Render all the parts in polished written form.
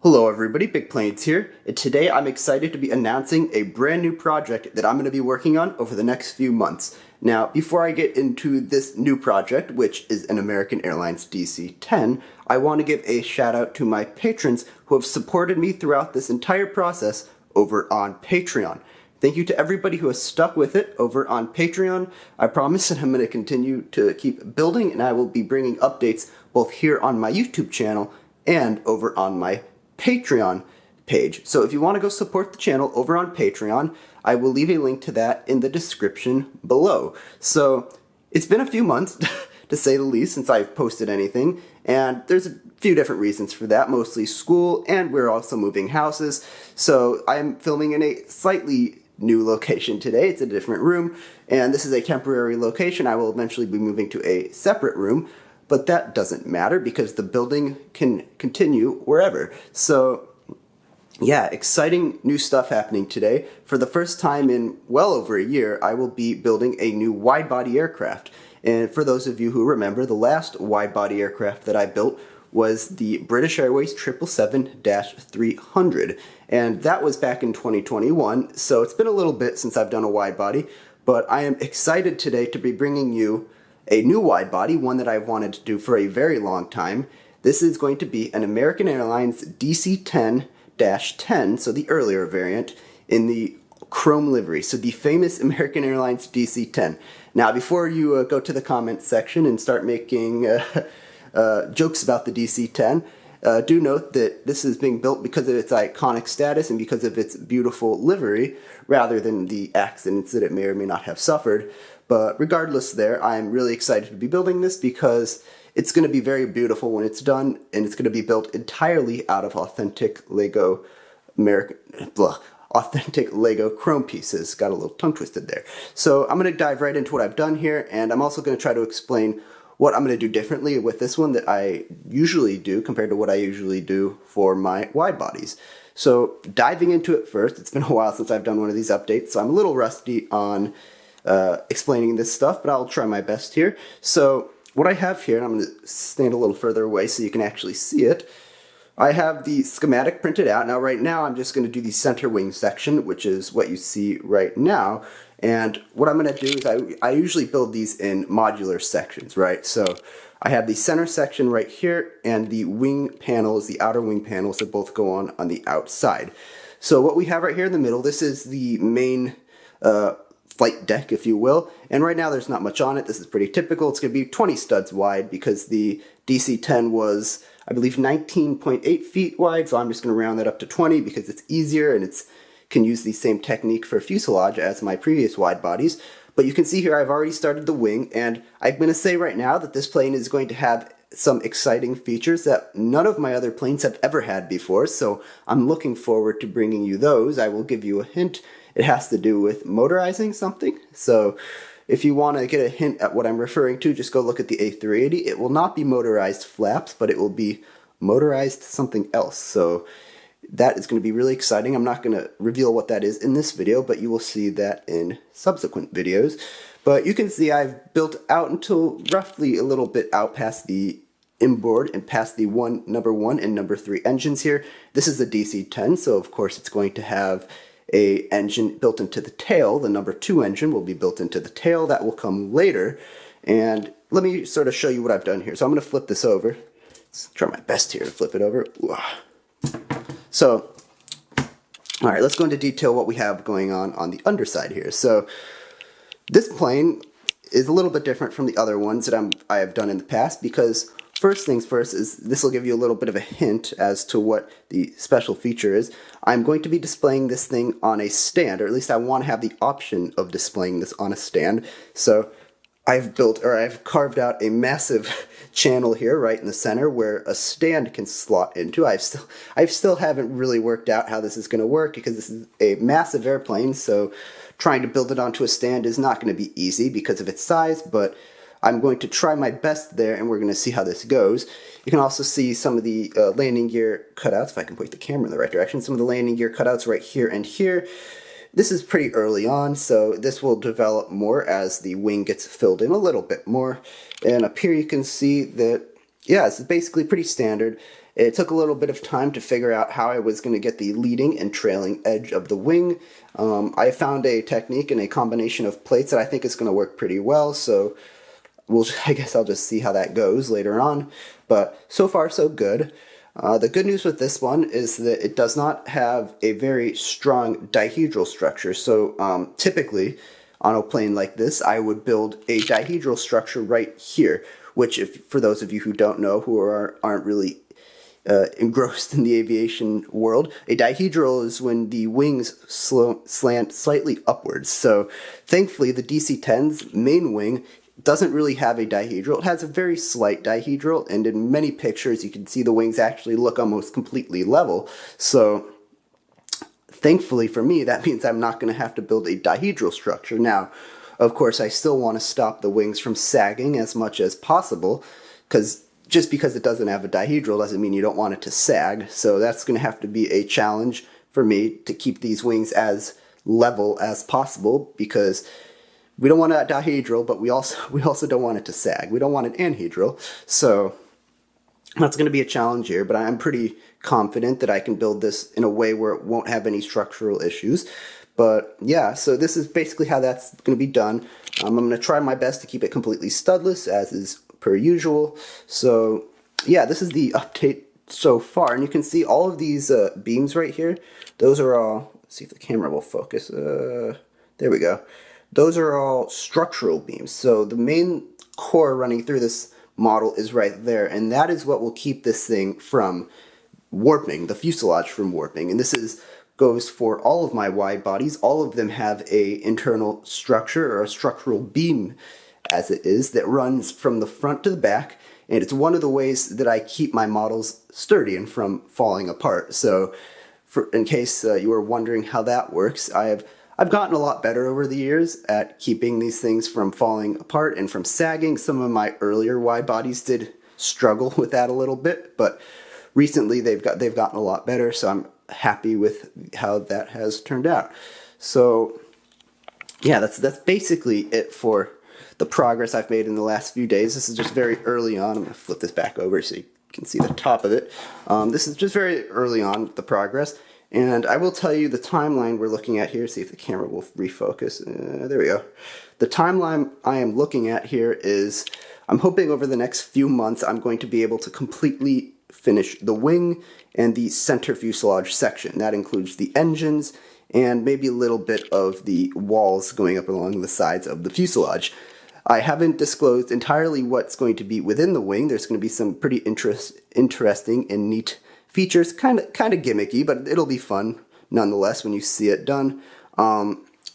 Hello everybody, Big Planes here, and today I'm excited to be announcing a brand new project that I'm going to be working on over the next few months. Now, before I get into this new project, which is an American Airlines DC-10, I want to give a shout out to my patrons who have supported me throughout this entire process over on Patreon. Thank you to everybody who has stuck with it over on Patreon. I promise that I'm going to continue to keep building, and I will be bringing updates both here on my YouTube channel and over on my Patreon page. So if you want to go support the channel over on Patreon, I will leave a link to that in the description below. So it's been a few months, to say the least, since I've posted anything, and there's a few different reasons for that, mostly school, and we're also moving houses. So I'm filming in a slightly new location today. It's a different room, and this is a temporary location. I will eventually be moving to a separate room, but that doesn't matter because the building can continue wherever. So yeah, exciting new stuff happening today. For the first time in well over a year, I will be building a new wide-body aircraft. And for those of you who remember, the last wide-body aircraft that I built was the British Airways 777-300, and that was back in 2021, so it's been a little bit since I've done a wide-body, but I am excited today to be bringing you a new wide-body, one that I've wanted to do for a very long time. This is going to be an American Airlines DC-10-10, so the earlier variant, in the chrome livery, so the famous American Airlines DC-10. Now, before you go to the comments section and start making jokes about the DC-10, do note that this is being built because of its iconic status and because of its beautiful livery, rather than the accidents that it may or may not have suffered. But regardless there, I'm really excited to be building this because it's going to be very beautiful when it's done, and it's going to be built entirely out of authentic LEGO chrome pieces. Got a little tongue twisted there. So I'm going to dive right into what I've done here, and I'm also going to try to explain what I'm going to do differently with this one that I usually do compared to what I usually do for my wide bodies. So diving into it first, it's been a while since I've done one of these updates, so I'm a little rusty on explaining this stuff, but I'll try my best here. So what I have here, and I'm going to stand a little further away so you can actually see it, I have the schematic printed out. Now right now I'm just going to do the center wing section, which is what you see right now. And what I'm going to do is I usually build these in modular sections, right? So I have the center section right here, and the wing panels, the outer wing panels, that both go on the outside. So what we have right here in the middle, this is the main flight deck, if you will, and right now there's not much on it. This is pretty typical. It's going to be 20 studs wide because the DC-10 was, I believe, 19.8 feet wide, so I'm just going to round that up to 20 because it's easier and it's can use the same technique for fuselage as my previous wide bodies. But you can see here I've already started the wing, and I'm going to say right now that this plane is going to have some exciting features that none of my other planes have ever had before, so I'm looking forward to bringing you those. I will give you a hint. It has to do with motorizing something, so if you want to get a hint at what I'm referring to, just go look at the A380. It will not be motorized flaps, but it will be motorized something else, so that is going to be really exciting. I'm not going to reveal what that is in this video, but you will see that in subsequent videos. But you can see I've built out until roughly a little bit out past the inboard and past the number 1 and number 3 engines here. This is the DC-10, so of course it's going to have a engine built into the tail. The number 2 engine will be built into the tail. That will come later. And let me sort of show you what I've done here. So I'm going to flip this over. Let's try my best here to flip it over. So, all right, let's go into detail what we have going on the underside here. So this plane is a little bit different from the other ones that I have done in the past, because first things first is this will give you a little bit of a hint as to what the special feature is. I'm going to be displaying this thing on a stand, or at least I want to have the option of displaying this on a stand. So I've carved out a massive channel here right in the center where a stand can slot into. I still haven't really worked out how this is going to work because this is a massive airplane, so trying to build it onto a stand is not going to be easy because of its size, but I'm going to try my best there, and we're going to see how this goes. You can also see some of the landing gear cutouts, if I can point the camera in the right direction, some of the landing gear cutouts right here and here. This is pretty early on, so this will develop more as the wing gets filled in a little bit more. And up here you can see that, yeah, it's basically pretty standard. It took a little bit of time to figure out how I was going to get the leading and trailing edge of the wing. I found a technique and a combination of plates that I think is going to work pretty well, so I guess I'll just see how that goes later on. But so far, so good. The good news with this one is that it does not have a very strong dihedral structure. So typically, on a plane like this, I would build a dihedral structure right here, which, if for those of you who don't know, who aren't really engrossed in the aviation world, a dihedral is when the wings slant slightly upwards. So thankfully, the DC-10's main wing doesn't really have a dihedral. It has a very slight dihedral, and in many pictures you can see the wings actually look almost completely level. So thankfully for me, that means I'm not going to have to build a dihedral structure. Now, of course, I still want to stop the wings from sagging as much as possible, because just because it doesn't have a dihedral doesn't mean you don't want it to sag. So that's going to have to be a challenge for me to keep these wings as level as possible, because we don't want a dihedral, but we also don't want it to sag. We don't want an anhedral. So that's going to be a challenge here, but I'm pretty confident that I can build this in a way where it won't have any structural issues. But yeah, so this is basically how that's going to be done. I'm going to try my best to keep it completely studless, as is per usual. So yeah, this is the update so far, and you can see all of these beams right here. Those are all, let's see if the camera will focus. There we go. Those are all structural beams. So the main core running through this model is right there, and that is what will keep this thing from warping, the fuselage from warping. And this goes for all of my wide bodies. All of them have a internal structure, or a structural beam as it is, that runs from the front to the back, and it's one of the ways that I keep my models sturdy and from falling apart. So in case you were wondering how that works, I've gotten a lot better over the years at keeping these things from falling apart and from sagging. Some of my earlier wide bodies did struggle with that a little bit, but recently they've gotten a lot better, so I'm happy with how that has turned out. So yeah, that's basically it for the progress I've made in the last few days. This is just very early on. I'm going to flip this back over so you can see the top of it. This is just very early on, the progress. And I will tell you the timeline we're looking at here. See if the camera will refocus. There we go. The timeline I am looking at here is, I'm hoping over the next few months I'm going to be able to completely finish the wing and the center fuselage section. That includes the engines and maybe a little bit of the walls going up along the sides of the fuselage. I haven't disclosed entirely what's going to be within the wing. There's going to be some pretty interesting and neat features, kind of gimmicky, but it'll be fun nonetheless when you see it done.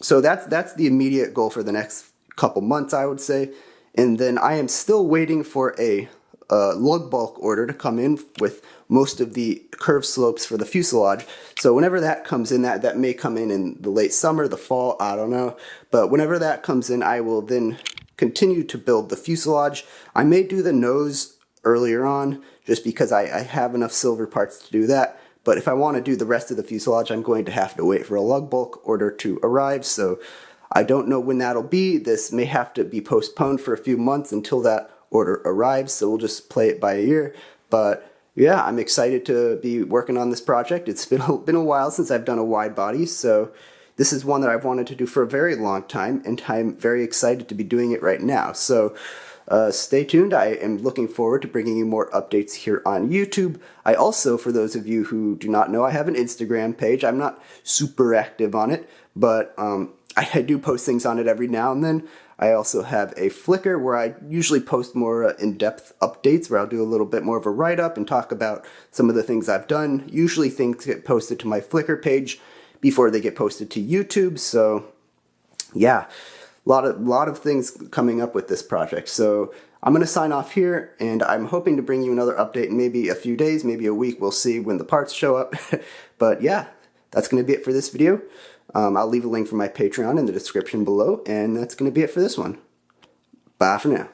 So that's the immediate goal for the next couple months, I would say. And then I am still waiting for a lug bulk order to come in with most of the curve slopes for the fuselage. So whenever that comes in, that may come in the late summer, the fall, I don't know. But whenever that comes in, I will then continue to build the fuselage. I may do the nose earlier on, just because I have enough silver parts to do that. But if I want to do the rest of the fuselage, I'm going to have to wait for a lug bulk order to arrive. So I don't know when that'll be. This may have to be postponed for a few months until that order arrives. So we'll just play it by ear. But yeah, I'm excited to be working on this project. It's been a while since I've done a wide body, so this is one that I've wanted to do for a very long time, and I'm very excited to be doing it right now. So stay tuned. I am looking forward to bringing you more updates here on YouTube. I also, for those of you who do not know, I have an Instagram page. I'm not super active on it, but I do post things on it every now and then. I also have a Flickr where I usually post more in-depth updates, where I'll do a little bit more of a write-up and talk about some of the things I've done. Usually things get posted to my Flickr page before they get posted to YouTube. So yeah, a lot of things coming up with this project. So I'm going to sign off here, and I'm hoping to bring you another update in maybe a few days, maybe a week. We'll see when the parts show up. But yeah, that's going to be it for this video. I'll leave a link for my Patreon in the description below, and that's going to be it for this one. Bye for now.